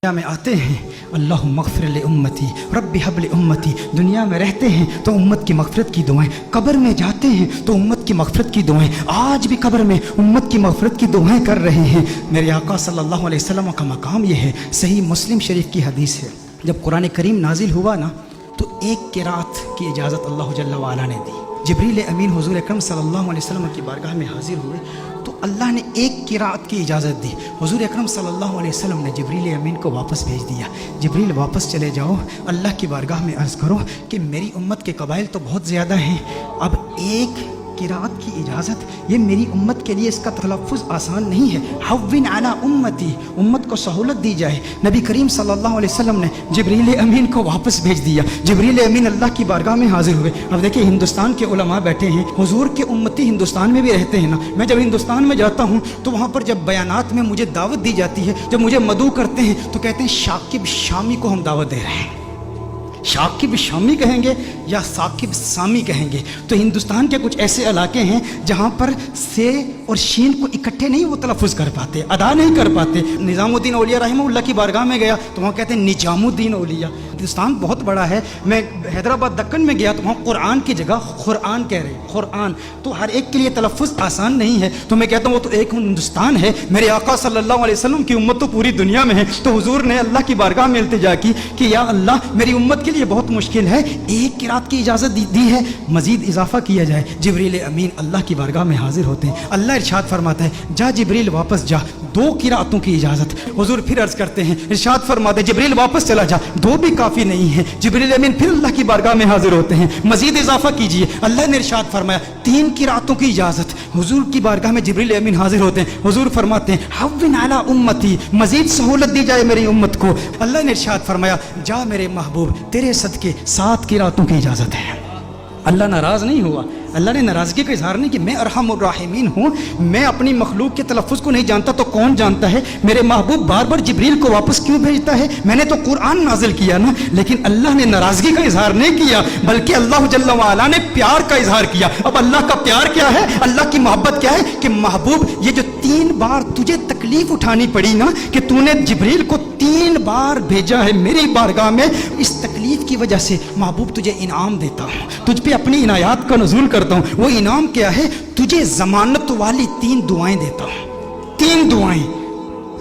دنیا میں آتے ہیں اللہم اغفر لامتی رب حب لامتی، دنیا میں رہتے ہیں تو امت کی مغفرت کی دعائیں، قبر میں جاتے ہیں تو امت کی مغفرت کی دعائیں، آج بھی قبر میں امت کی مغفرت کی دعائیں کر رہے ہیں۔ میرے آقا صلی اللہ علیہ وسلم کا مقام یہ ہے، صحیح مسلم شریف کی حدیث ہے، جب قرآن کریم نازل ہوا نا تو ایک قرات کی اجازت اللہ جل وعلا نے دی۔ جبریل امین حضور اکرم صلی اللہ علیہ وسلم کی بارگاہ میں حاضر ہوئے تو اللہ نے ایک قرات کی اجازت دی۔ حضور اکرم صلی اللہ علیہ وسلم نے جبریل امین کو واپس بھیج دیا، جبریل واپس چلے جاؤ، اللہ کی بارگاہ میں عرض کرو کہ میری امت کے قبائل تو بہت زیادہ ہیں، اب ایک قرات کی اجازت، یہ میری امت کے لیے اس کا تلفظ آسان نہیں ہے، حوّن علی امتی، امت کو سہولت دی جائے۔ نبی کریم صلی اللہ علیہ وسلم نے جبریل امین کو واپس بھیج دیا، جبریل امین اللہ کی بارگاہ میں حاضر ہوئے۔ اب دیکھیں ہندوستان کے علماء بیٹھے ہیں، حضور کے امتی ہندوستان میں بھی رہتے ہیں نا، میں جب ہندوستان میں جاتا ہوں تو وہاں پر جب بیانات میں مجھے دعوت دی جاتی ہے، جب مجھے مدعو کرتے ہیں تو کہتے ہیں شاکب شامی کو ہم دعوت دے رہے ہیں۔ شاکب شامی کہیں گے یا ثاقب سامی کہیں گے؟ تو ہندوستان کے کچھ ایسے علاقے ہیں جہاں پر سے اور شین کو اکٹھے نہیں وہ تلفظ کر پاتے، ادا نہیں کر پاتے۔ نظام الدین اولیاء رحمہ اللہ کی بارگاہ میں گیا تو وہاں کہتے ہیں نجام الدین اولیاء۔ ہندوستان بہت بڑا ہے، میں حیدرآباد دکن میں گیا تو وہاں قرآن کی جگہ قرآن کہہ رہے ہیں، قرآن، تو ہر ایک کے لیے تلفظ آسان نہیں ہے، تو میں کہتا ہوں وہ تو ایک ہندوستان ہے، میرے آقا صلی اللہ علیہ وسلم کی امت تو پوری دنیا میں ہے۔ تو حضور نے اللہ کی بارگاہ میں التجا کی کہ یا اللہ میری امت کے لیے بہت مشکل ہے، ایک قرات کی اجازت دی ہے، مزید اضافہ کیا جائے۔ جبریل امین اللہ کی بارگاہ میں حاضر ہوتے ہیں، اللہ ارشاد فرماتا ہے جا جبریل واپس جا، دو قراتوں کی اجازت۔ حضور پھر عرض کرتے ہیں، ارشاد فرماتے ہیں جبریل واپس چلا جا، دو بھی کافی نہیں ہے۔ جبریل امین پھر اللہ کی بارگاہ میں حاضر ہوتے ہیں، مزید اضافہ کیجئے۔ اللہ نے ارشاد فرمایا تین قراتوں کی اجازت۔ حضور کی بارگاہ میں جبریل امین حاضر ہوتے ہیں، حضور فرماتے ہیں حوّن علی امتی، مزید سہولت دی جائے میری امت کو۔ اللہ نے ارشاد فرمایا جا میرے محبوب تیرے صدقے 7 قراتوں کی اجازت ہے۔ اللہ ناراض نہیں ہوا، اللہ نے ناراضگی کا اظہار نہیں کہ میں ارحم الراحمین ہوں، میں اپنی مخلوق کے تلفظ کو نہیں جانتا تو کون جانتا ہے؟ میرے محبوب بار بار جبریل کو واپس کیوں بھیجتا ہے؟ میں نے تو قرآن نازل کیا نا، لیکن اللہ نے ناراضگی کا اظہار نہیں کیا بلکہ اللہ جل وعلا نے پیار کا اظہار کیا۔ اب اللہ کا پیار کیا ہے، اللہ کی محبت کیا ہے کہ محبوب یہ جو 3 بار تجھے تکلیف اٹھانی پڑی نا کہ تو نے جبریل کو 3 بار بھیجا ہے میری بارگاہ میں، اس تکلیف کی وجہ سے محبوب تجھے انعام دیتا ہوں، تجھ پہ اپنی عنایات کا نزول کرتا ہوں۔ وہ انعام کیا ہے؟ تجھے ضمانت والی 3 دعائیں دیتا ہوں، 3 دعائیں۔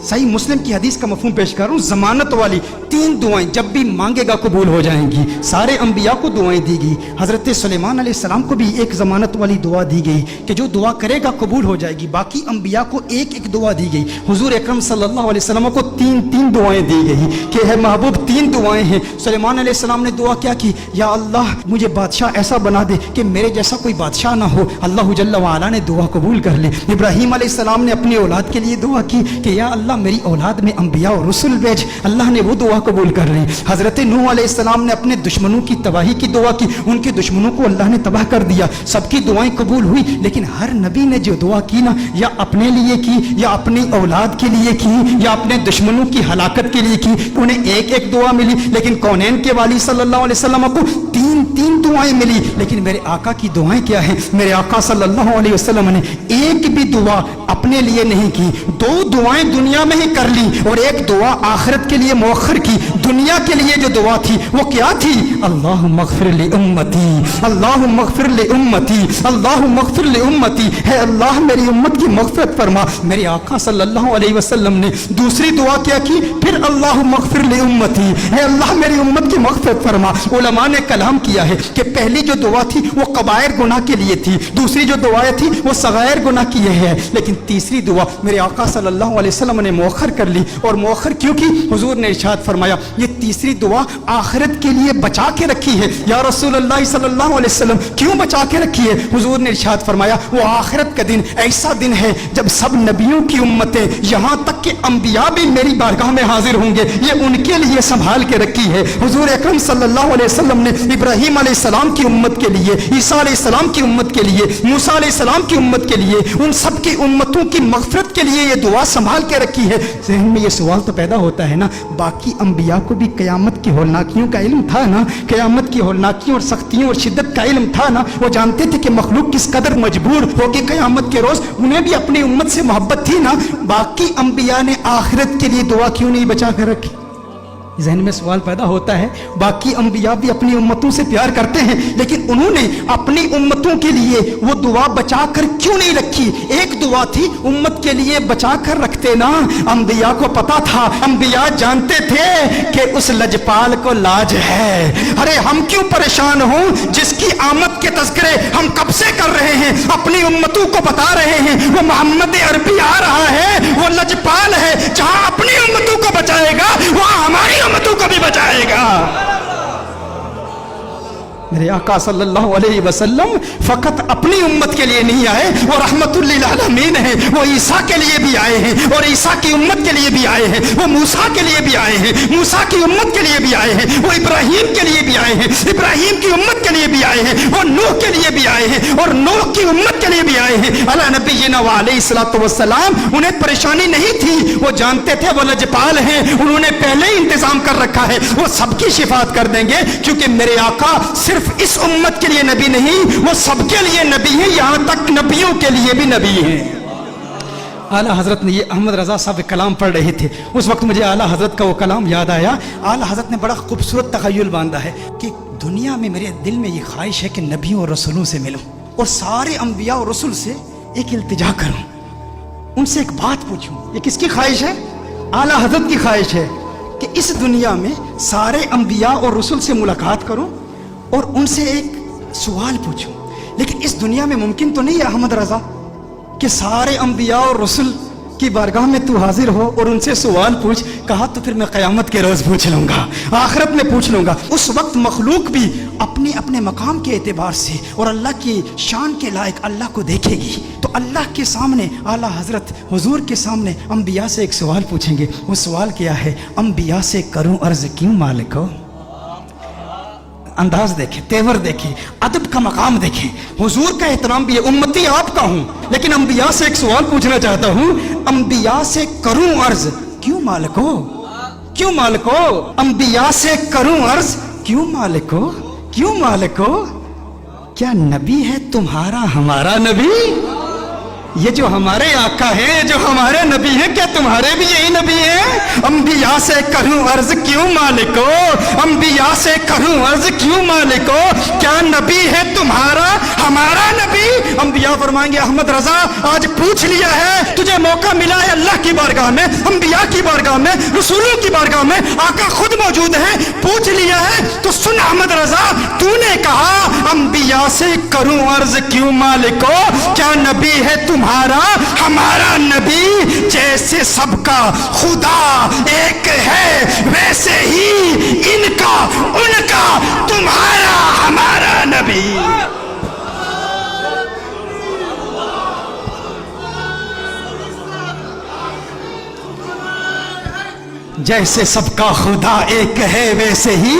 صحیح مسلم کی حدیث کا مفہوم پیش کر رہا ہوں، ضمانت والی 3 دعائیں، جب بھی مانگے گا قبول ہو جائیں گی۔ سارے انبیاء کو دعائیں دی گئی، حضرت سلیمان علیہ السلام کو بھی ایک ضمانت والی دعا دی گئی کہ جو دعا کرے گا قبول ہو جائے گی، باقی انبیاء کو ایک ایک دعا دی گئی۔ حضور اکرم صلی اللہ علیہ وسلم کو 3 دعائیں دی گئی کہ ہے محبوب 3 دعائیں ہیں۔ سلیمان علیہ السلام نے دعا کیا کی؟ یا اللہ مجھے بادشاہ ایسا بنا دے کہ میرے جیسا کوئی بادشاہ نہ ہو۔ اللہ جل وعلا نے دعا قبول کر لی۔ ابراہیم علیہ السلام نے اپنی اولاد کے لیے دعا کی کہ یا اللہ میری اولاد میں انبیاء اور رسول بھیج، اللہ نے وہ دعا قبول کر لی۔ حضرت نوح علیہ السلام نے اپنے دشمنوں کی تباہی کی دعا کی، ان کے دشمنوں کو اللہ نے تباہ کر دیا، سب کی دعائیں قبول ہوئی، لیکن ہر نبی نے جو دعا کی نا، یا اپنے لیے کی یا اپنی اولاد کے لیے کی یا اپنے دشمنوں کی ہلاکت کے لیے کی، انہیں ایک ایک دعا ملی، لیکن کونین کے والی صلی اللہ علیہ وسلم کو 3 دعائیں ملی۔ لیکن میرے آقا کی دعائیں کیا ہیں؟ میرے آقا صلی اللہ علیہ وسلم نے ایک بھی دعا اپنے لیے نہیں کی، 2 دعائیں دنیا میں ہی کر لی اور ایک دعا آخرت کے لیے مؤخر کی۔ دنیا کے لیے جو دعا تھی وہ کیا تھی؟ اللہم اغفر لامتی، اللہم اغفر لامتی، اللہم اغفر لامتی، ہے اللہ میری امت کی مغفرت فرما۔ میرے آقا صلی اللہ علیہ وسلم نے دوسری دعا کیا کی؟ پھر اللہم اغفر لامتی، ہے اللہ میری امت کی مغفرت فرما۔ علماء نے کلام کیا ہے کہ پہلی جو دعا تھی وہ کبائر گناہ کے لیے تھی، دوسری جو دعائیں تھی وہ صغائر گناہ کی ہے، لیکن تیسری دعا میرے آقا صلی اللہ علیہ وسلم نے مؤخر کر لی۔ اور مؤخر کیوں کی؟ حضور نے ارشاد فرمایا یہ تیسری دعا آخرت کے لیے بچا کے رکھی ہے۔ یا رسول اللہ صلی اللہ علیہ وسلم کیوں بچا کے رکھی ہے؟ حضور نے ارشاد فرمایا وہ آخرت کا دن ایسا دن ہے جب سب نبیوں کی امتیں یہاں تک کہ انبیاء بھی میری بارگاہ میں حاضر ہوں گے، یہ ان کے لیے سنبھال کے رکھی ہے۔ حضور اکرم صلی اللہ علیہ وسلم نے ابراہیم علیہ السلام کی امت کے لیے، عیسیٰ علیہ السلام کی امت کے لیے، موسیٰ علیہ السلام کی امت کے لیے، ان سب کی امتوں کی مغفرت کے لیے یہ دعا سنبھال کے رکھی ہے۔ ذہن میں یہ سوال تو پیدا ہوتا ہے نا، باقی انبیاء کو بھی قیامت کی ہولناکیوں کا علم تھا نا، قیامت کی ہولناکیوں اور سختیوں اور شدت کا علم تھا نا، وہ جانتے تھے کہ مخلوق کس قدر مجبور ہوگی قیامت کے روز، انہیں بھی اپنی امت سے محبت تھی نا۔ باقی انبیاء نے آخرت کے لیے دعا کیوں نہیں بچا کر رکھی؟ ذہن میں سوال پیدا ہوتا ہے، باقی انبیاء بھی اپنی امتوں سے پیار کرتے ہیں، لیکن انہوں نے اپنی امتوں کے لیے وہ دعا بچا کر کیوں نہیں رکھی؟ ایک دعا تھی امت کے لیے بچا کر رکھتے نا۔ انبیاء کو پتا تھا، انبیاء جانتے تھے کہ اس لجپال کو لاج ہے۔ ارے ہم کیوں پریشان ہوں جس کی آمد کے تذکرے ہم کب سے کر رہے ہیں، اپنی امتوں کو بتا رہے ہیں وہ محمد عربی آ رہا ہے، وہ لجپال ہے، جہاں اپنی امتوں کو بچائے گا وہاں ہماری امتوں کو بھی بچائے گا۔ میرے آقا صلی اللہ علیہ وسلم فقط اپنی امت کے لیے نہیں آئے، وہ رحمت للعالمین ہیں، وہ عیسیٰ کے لیے بھی آئے ہیں اور عیسیٰ کی امت کے لیے بھی آئے ہیں، وہ موسیٰ کے لیے بھی آئے ہیں، موسیٰ کی امت کے لیے بھی آئے ہیں، وہ ابراہیم کے لیے بھی آئے ہیں، ابراہیم کی امت کے لیے بھی آئے ہیں، وہ نوح کے لیے بھی آئے ہیں اور نوح کی امت کے لیے بھی آئے ہیں۔ علی نبینا علیہ الصلوۃ والسلام، انہیں پریشانی نہیں تھی، وہ جانتے تھے وہ لجپال ہیں، انہوں نے پہلے ہی انتظام کر رکھا ہے، وہ سب کی شفاعت کر دیں گے، کیونکہ میرے آقا صرف اس امت کے لیے نبی نہیں، وہ سب کے لیے نبی ہیں، یہاں تک نبیوں کے لیے بھی نبی ہیں۔ اعلیٰ حضرت نے یہ احمد رضا صاحب کلام پڑھ رہے تھے، اس وقت مجھے اعلیٰ حضرت کا وہ کلام یاد آیا۔ اعلیٰ حضرت نے بڑا خوبصورت تخیل باندھا ہے کہ دنیا میں میرے دل میں یہ خواہش ہے کہ نبیوں اور رسولوں سے ملوں اور سارے انبیاء اور رسول سے ایک التجا کروں، ان سے ایک بات پوچھوں۔ یہ کس کی خواہش ہے؟ اعلیٰ حضرت کی خواہش ہے کہ اس دنیا میں سارے انبیاء اور رسول سے ملاقات کروں اور ان سے ایک سوال پوچھوں۔ لیکن اس دنیا میں ممکن تو نہیں ہے احمد رضا کہ سارے انبیاء اور رسول کی بارگاہ میں تو حاضر ہو اور ان سے سوال پوچھ۔ کہا تو پھر میں قیامت کے روز پوچھ لوں گا، آخرت میں پوچھ لوں گا۔ اس وقت مخلوق بھی اپنے اپنے مقام کے اعتبار سے اور اللہ کی شان کے لائق اللہ کو دیکھے گی، تو اللہ کے سامنے اعلیٰ حضرت حضور کے سامنے انبیاء سے ایک سوال پوچھیں گے۔ وہ سوال کیا ہے؟ انبیاء سے کروں عرض کیوں مالک ہو؟ انداز دیکھیں، تیور دیکھیں، ادب کا مقام دیکھیں، حضور کا احترام بھی ہے۔ امتی آپ کا ہوں لیکن انبیاء سے ایک سوال پوچھنا چاہتا ہوں، انبیاء سے کروں عرض کیوں مالک ہو؟ کیوں مالک ہو؟ انبیاء سے کروں عرض کیوں مالک ہو؟ کیوں مالک ہو؟ کیا نبی ہے تمہارا ہمارا نبی؟ یہ جو ہمارے آقا ہیں، جو ہمارے نبی ہیں، کیا تمہارے بھی یہی نبی ہیں؟ انبیاء سے کروں عرض کیوں مالک ہو؟ انبیاء سے کروں عرض کیوں مالک ہو؟ کیا نبی ہے تمہارا ہمارا نبی؟ انبیاء فرمائیں گے احمد رضا آج پوچھ لیا ہے، تجھے موقع ملا ہے اللہ کی بارگاہ میں، انبیاء کی بارگاہ میں، رسولوں کی بارگاہ میں، آقا خود موجود ہے، پوچھ لیا ہے تو سن احمد رضا، تو نے کہا انبیاء سے کروں عرض کیوں مالک ہو؟ کیا نبی ہے تمہارا ہمارا نبی؟ جیسے سب کا خدا ایک ہے ویسے ہی ان کا ان کا تمہارا ہمارا نبی۔ جیسے سب کا خدا ایک ہے ویسے ہی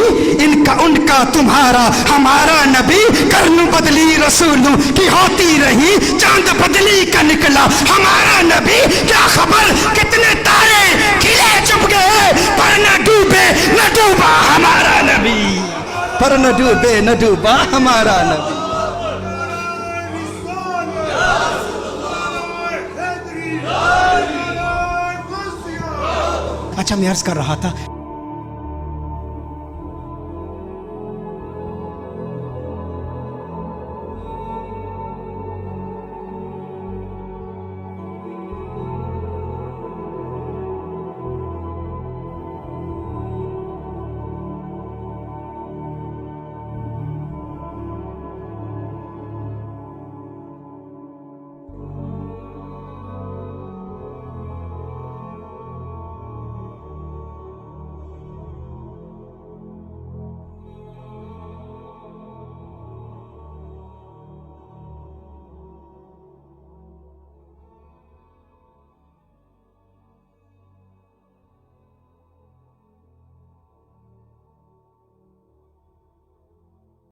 ان کا ان کا تمہارا ہمارا نبی۔ کرن بدلی رسولوں کی ہوتی رہی، چاند بدلی کا نکلا ہمارا نبی۔ کیا خبر کتنے تارے کھلے چھپ گئے، پر نہ ڈوبے نہ ڈوبا ہمارا نبی، پر نہ ڈوبے نہ ڈوبا ہمارا نبی۔ اچھا میں عرض کر رہا تھا